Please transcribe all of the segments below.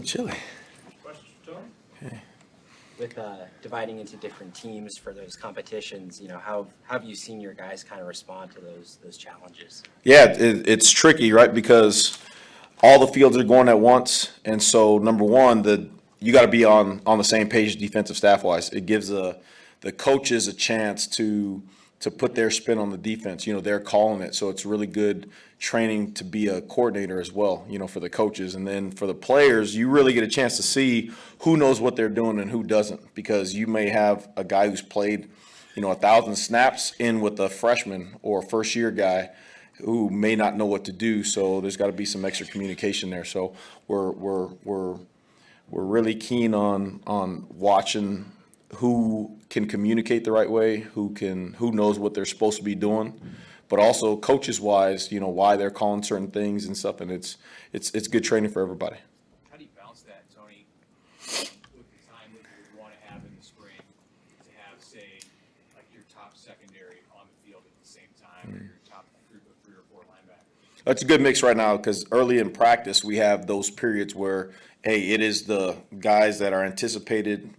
Chili. Questions for Tony? Okay. With dividing into different teams for those competitions, how have you seen your guys kind of respond to those challenges? Yeah, it's tricky, right? Because all the fields are going at once, and so number one, you got to be on the same page defensive staff wise. It gives the coaches a chance to put their spin on the defense. They're calling it, so it's really good training to be a coordinator as well. For the coaches, and then for the players, you really get a chance to see who knows what they're doing and who doesn't, because you may have a guy who's played 1,000 snaps in with a freshman or first year guy who may not know what to do. So there's got to be some extra communication there. So we're really keen on watching who can communicate the right way, who knows what they're supposed to be doing, but also coaches wise, why they're calling certain things and stuff. And it's good training for everybody. How do you balance that, Tony, with the time that you would want to have in the spring to have, say, like your top secondary on the field at the same time, or your top group of 3 or 4 linebackers? That's a good mix right now, because early in practice we have those periods where, hey, it is the guys that are anticipated,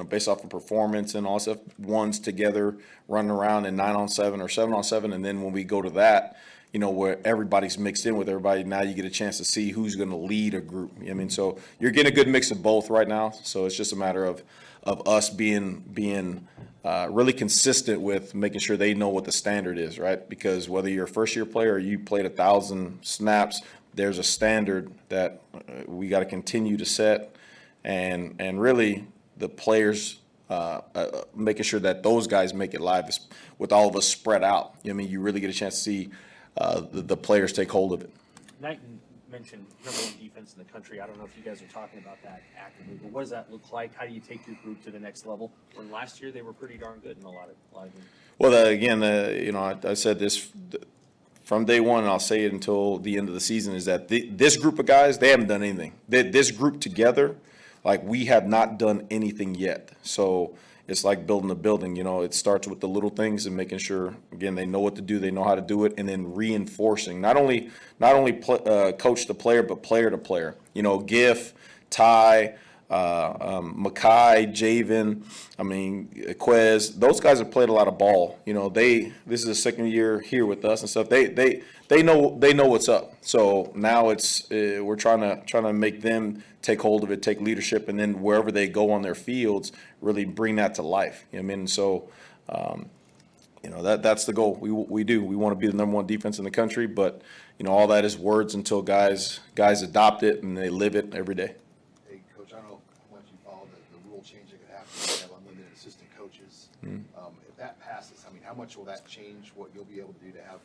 based off of performance and all stuff, ones together running around in 9-on-7 or 7-on-7, and then when we go to that, where everybody's mixed in with everybody, now you get a chance to see who's going to lead a group. So you're getting a good mix of both right now. So it's just a matter of us being really consistent with making sure they know what the standard is, right? Because whether you're a first-year player or you played 1,000 snaps, there's a standard that we got to continue to set, and really the players making sure that those guys make it live with all of us spread out. You really get a chance to see the players take hold of it. Knighton mentioned number 1 defense in the country. I don't know if you guys are talking about that actively, but what does that look like? How do you take your group to the next level? When last year they were pretty darn good in a lot of them. Well, again, I said this from day one, and I'll say it until the end of the season, is that this group of guys, they haven't done anything. This group together, like, we have not done anything yet. So it's like building a building. It starts with the little things and making sure, again, they know what to do, they know how to do it, and then reinforcing. Not only coach to player, but player to player. Giff, Ty, Makai, Javen, Quez, those guys have played a lot of ball. This is a second year here with us and stuff. They know what's up. So now we're trying to make them take hold of it, take leadership, and then wherever they go on their fields, really bring that to life. So that's the goal. We want to be the number 1 defense in the country, but all that is words until guys adopt it and they live it every day. Hey, Coach, I don't know how much you follow the rule change that could happen. You have unlimited assistant coaches. If that passes, how much will that change what you'll be able to do to have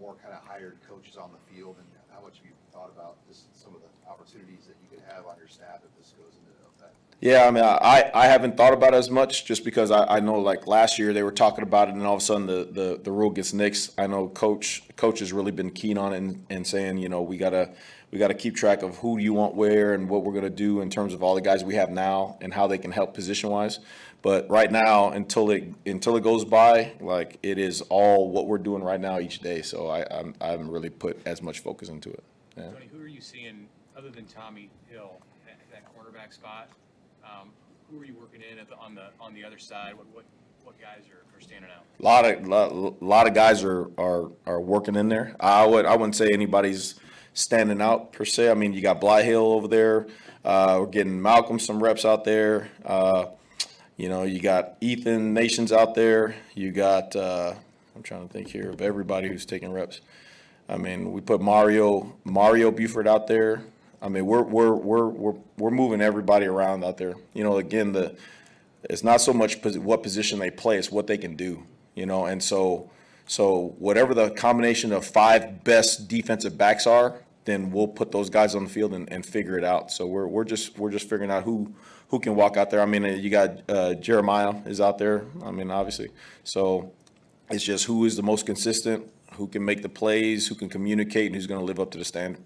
more kind of hired coaches on the field, and how much have you thought about just some of the opportunities that you could have on your staff if this goes into effect? Yeah, I haven't thought about it as much, just because I know, like, last year they were talking about it, and all of a sudden the rule gets nixed. I know coach has really been keen on it and saying, we gotta keep track of who you want where and what we're gonna do in terms of all the guys we have now and how they can help position wise. But right now, until it goes by, like, it is all what we're doing right now each day. So I haven't really put as much focus into it. Yeah. Tony, who are you seeing other than Tommy Hill at that cornerback spot? Who are you working in on the other side? What guys are standing out? A lot of guys are working in there. I wouldn't say anybody's standing out per se. You got Blyhill over there. We're getting Malcolm some reps out there. You got Ethan Nations out there. You got I'm trying to think here of everybody who's taking reps. We put Mario Buford out there. We're moving everybody around out there. Again, it's not so much what position they play, it's what they can do. And so whatever the combination of 5 best defensive backs are, then we'll put those guys on the field and figure it out. So we're just figuring out who can walk out there. You got Jeremiah is out there. Obviously. So it's just who is the most consistent, who can make the plays, who can communicate, and who's going to live up to the standard.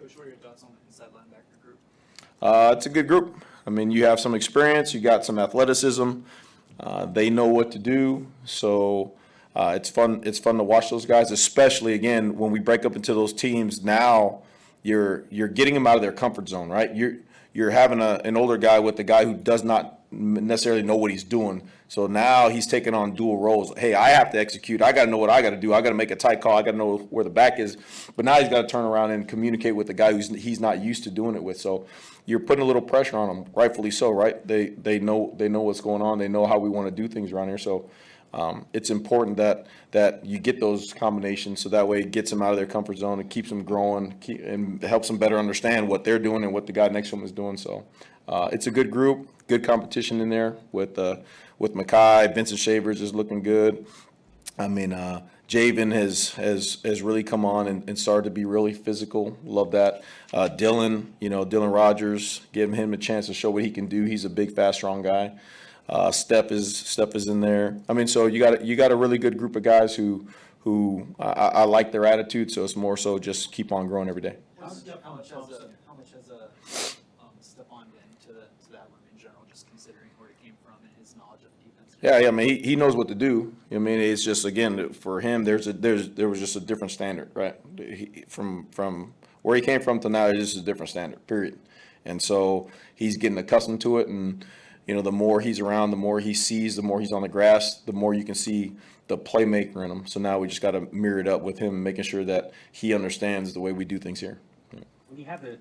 Coach, what are your thoughts on the inside linebacker group? It's a good group. You have some experience, you got some athleticism. They know what to do. So it's fun to watch those guys, especially, again, when we break up into those teams now. you're getting them out of their comfort zone, right? You're having an older guy with a guy who does not necessarily know what he's doing. So now he's taking on dual roles. Hey, I have to execute. I got to know what I got to do. I got to make a tight call. I got to know where the back is. But now he's got to turn around and communicate with the guy he's not used to doing it with. So you're putting a little pressure on him, rightfully so, right? They know what's going on. They know how we want to do things around here. So it's important that you get those combinations so that way it gets them out of their comfort zone and keeps them growing and helps them better understand what they're doing and what the guy next to them is doing. So it's a good group, good competition in there with Mackay. Vincent Shavers is looking good. I mean, Javen has really come on and started to be really physical. Love that. Dylan Rogers, giving him a chance to show what he can do. He's a big, fast, strong guy. Step is in there. I mean, so you got a really good group of guys who I like their attitude. So it's more so just keep on growing every day. How much has Stephon been to that room in general, just considering where he came from and his knowledge of defense? Yeah. I mean, he knows what to do. I mean, it's just again for him. There was just a different standard, right? From where he came from to now, it's just a different standard. Period. And so he's getting accustomed to it and. The more he's around, the more he sees, the more he's on the grass, the more you can see the playmaker in him. So now we just got to mirror it up with him, making sure that he understands the way we do things here. When you have a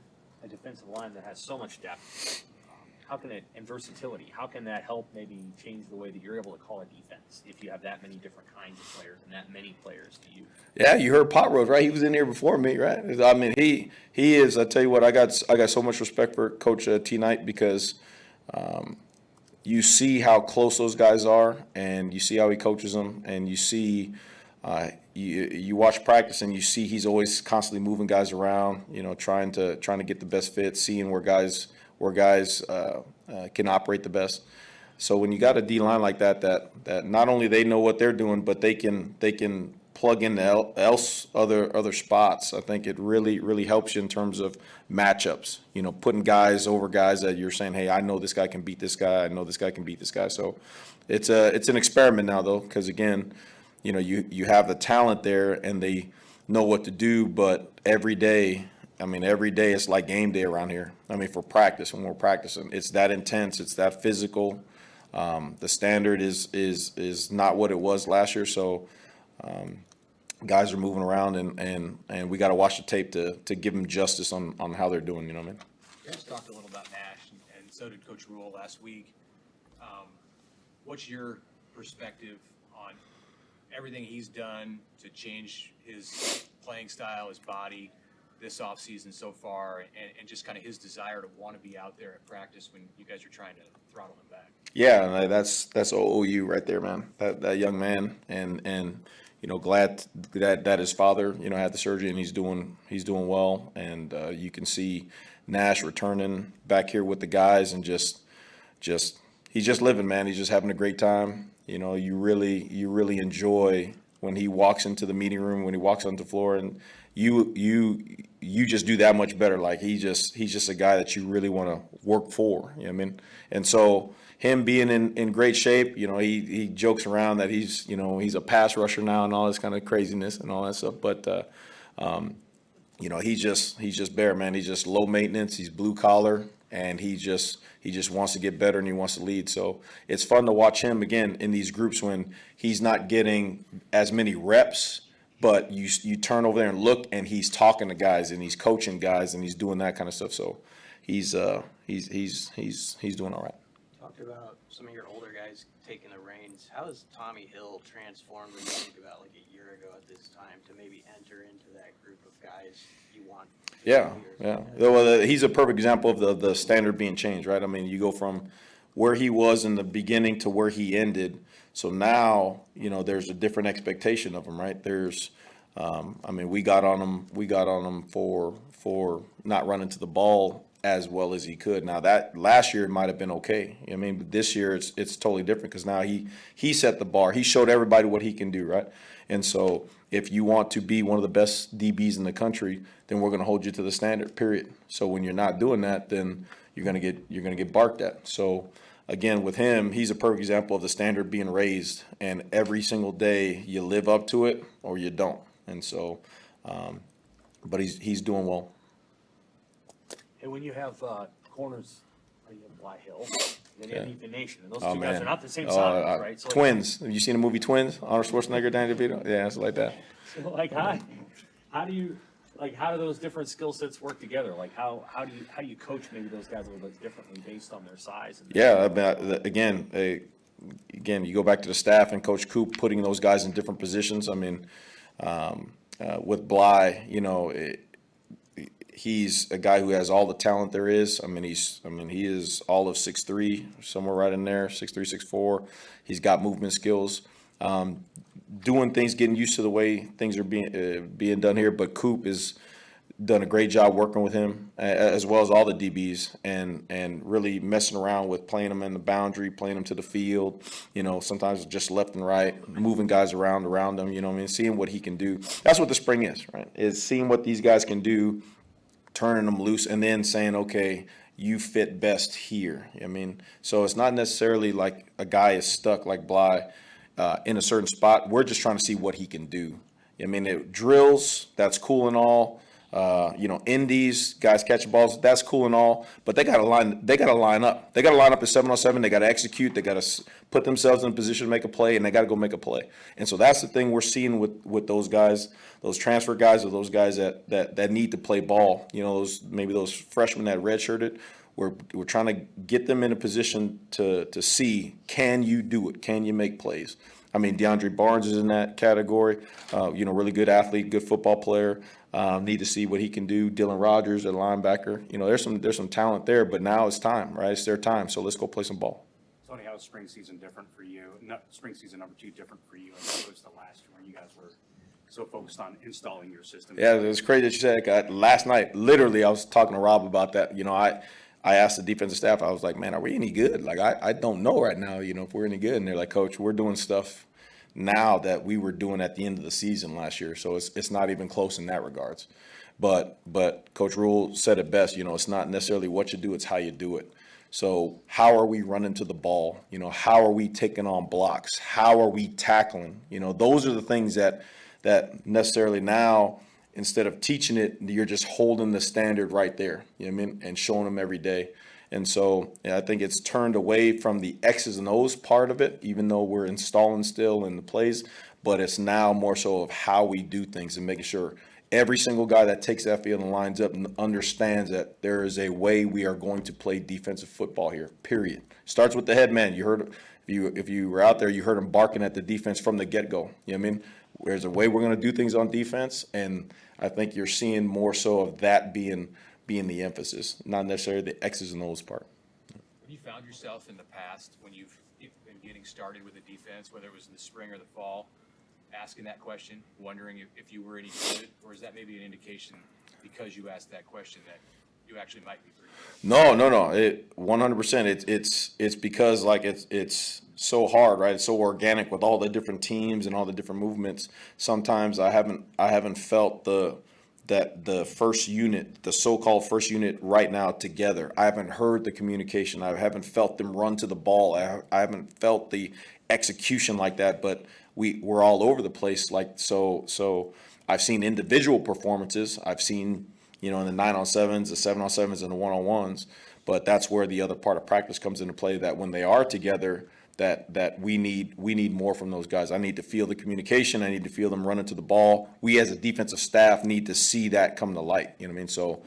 defensive line that has so much depth, how can it, and versatility, how can that help maybe change the way that you're able to call a defense if you have that many different kinds of players and that many players to use? Yeah, you heard Pot Rose, right? He was in here before me, right? I mean, he is. I tell you what, I got so much respect for Coach T. Knight because. You see how close those guys are, and you see how he coaches them, and you see, you watch practice, and you see he's always constantly moving guys around, trying to get the best fit, seeing where guys can operate the best. So when you got a D line like that not only they know what they're doing, but they can plug into other spots. I think it really helps you in terms of matchups. Putting guys over guys that you're saying, hey, I know this guy can beat this guy. I know this guy can beat this guy. So it's an experiment now though, because again, you have the talent there and they know what to do. But every day it's like game day around here. I mean, for practice when we're practicing, it's that intense. It's that physical. The standard is not what it was last year. So. Guys are moving around and we got to watch the tape to give them justice on how they're doing. You know what I mean? You guys talked a little about Nash, and so did Coach Rule last week. What's your perspective on everything he's done to change his playing style, his body this offseason so far, and just kind of his desire to want to be out there at practice when you guys are trying to throttle him back? Yeah, that's OOU right there, man. That young man, and glad that his father, had the surgery and he's doing well, and you can see Nash returning back here with the guys and just he's just living, man. He's just having a great time. You really enjoy when he walks into the meeting room, when he walks onto the floor, and you just do that much better. Like he's just a guy that you really want to work for. You know what I mean? And so him being in great shape, he jokes around that he's a pass rusher now and all this kind of craziness and all that stuff. But he's just bare, man. He's just low maintenance. He's blue collar, and he just wants to get better and he wants to lead. So it's fun to watch him again in these groups when he's not getting as many reps. But you turn over there and look, and he's talking to guys, and he's coaching guys, and he's doing that kind of stuff. So he's doing all right. Talked about some of your older guys taking the reins. How has Tommy Hill transformed when you think about like a year ago at this time to maybe enter into that group of guys you want? Yeah. Well, he's a perfect example of the standard being changed, right? I mean, you go from where he was in the beginning to where he ended. So now, there's a different expectation of him, right? There's, we got on him for not running to the ball as well as he could. Now that last year it might have been okay. But this year it's totally different because now he set the bar. He showed everybody what he can do, right? And so if you want to be one of the best DBs in the country, then we're going to hold you to the standard, period. So when you're not doing that, then you're going to get barked at. So again, with him, he's a perfect example of the standard being raised, and every single day you live up to it or you don't. And so, but he's doing well. And when you have corners, you have Bly Hill, then you have Yeah. Ethan Nation, and those Oh, two guys man. are not the same Oh, size, right? So, like, Twins. Have you seen the movie Twins? Arnold Schwarzenegger, Danny DeVito? Yeah, it's like that. so, like, how do you, like, how do those different skill sets work together? Like, how do you coach maybe those guys a little bit differently based on their size? And Yeah, again, you go back to the staff and Coach Coop putting those guys in different positions. I mean, with Bly, he's a guy who has all the talent there is. He is all of 6'3", somewhere right in there, 6'3", 6'4". He's got movement skills, doing things, getting used to the way things are being done here. But Coop has done a great job working with him, as well as all the DBs, and really messing around with playing them in the boundary, playing them to the field. Sometimes just left and right, moving guys around them. Seeing what he can do. That's what the spring is, right? Is seeing what these guys can do, turning them loose, and then saying, okay, you fit best here. So it's not necessarily like a guy is stuck like Bly in a certain spot. We're just trying to see what he can do. Drills, that's cool and all. Indies, guys catching balls, that's cool and all. But they got to line up. They got to line up at 7-on-7. They got to execute. They got to put themselves in a position to make a play, and they got to go make a play. And so that's the thing we're seeing with those guys, those transfer guys, or those guys that need to play ball. Those freshmen that redshirted. We're trying to get them in a position to see, can you do it? Can you make plays? DeAndre Barnes is in that category. Really good athlete, good football player. Need to see what he can do. Dylan Rogers, a linebacker. There's some talent there, but now it's time, right? It's their time. So let's go play some ball. Tony, how is spring season different for you? Spring season number 2 different for you as opposed to last year when you guys were so focused on installing your system? Yeah, it was crazy that you said that. Last night, literally, I was talking to Rob about that. I asked the defensive staff, I was like, man, are we any good? Like, I don't know right now, if we're any good. And they're like, Coach, we're doing stuff now that we were doing at the end of the season last year. So it's not even close in that regards. But Coach Rule said it best, it's not necessarily what you do, it's how you do it. So how are we running to the ball? How are we taking on blocks? How are we tackling? Those are the things that necessarily now, instead of teaching it, you're just holding the standard right there, and showing them every day. And so I think it's turned away from the X's and O's part of it, even though we're installing still in the plays, but it's now more so of how we do things and making sure every single guy that takes that field and lines up and understands that there is a way we are going to play defensive football here, period. Starts with the head man. You heard, if you were out there, you heard him barking at the defense from the get-go. There's a way we're going to do things on defense, and I think you're seeing more so of that being the emphasis, not necessarily the X's and O's part. Have you found yourself in the past when you've been getting started with a defense, whether it was in the spring or the fall, asking that question, wondering if you were any good, or is that maybe an indication because you asked that question that you actually might be pretty good? No. 100%. It's because it's so hard, right? It's so organic with all the different teams and all the different movements. Sometimes I haven't felt the first unit, the so-called first unit right now together. I haven't heard the communication. I haven't felt them run to the ball. I haven't felt the execution like that, but we're all over the place. So I've seen individual performances. I've seen, in the 9-on-7s, the 7-on-7s, and the 1-on-1s, but that's where the other part of practice comes into play, that when they are together, that we need more from those guys. I need to feel the communication. I need to feel them running to the ball. We as a defensive staff need to see that come to light. So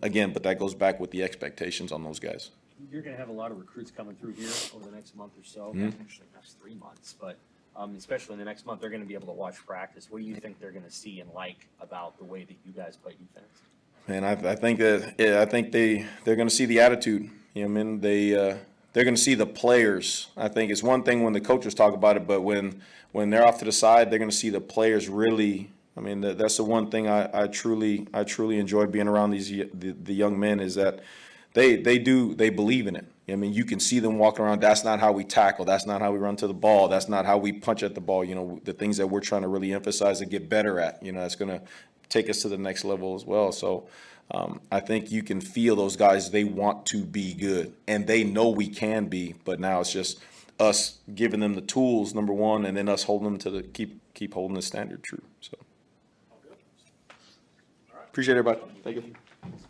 again, but that goes back with the expectations on those guys. You're going to have a lot of recruits coming through here over the next month or so, actually next 3 months, but especially in the next month, they're going to be able to watch practice. What do you think they're going to see and like about the way that you guys play defense? Man, I think they're going to see the attitude. They're going to see the players. I think it's one thing when the coaches talk about it, but when they're off to the side, they're going to see the players really. That's the one thing I truly enjoy being around the young men, is that they believe in it. You can see them walking around. That's not how we tackle. That's not how we run to the ball. That's not how we punch at the ball. The things that we're trying to really emphasize and get better at. It's going to take us to the next level as well. So I think you can feel those guys. They want to be good, and they know we can be. But now it's just us giving them the tools, number one, and then us holding them to keep holding the standard true. So appreciate everybody. Thank you.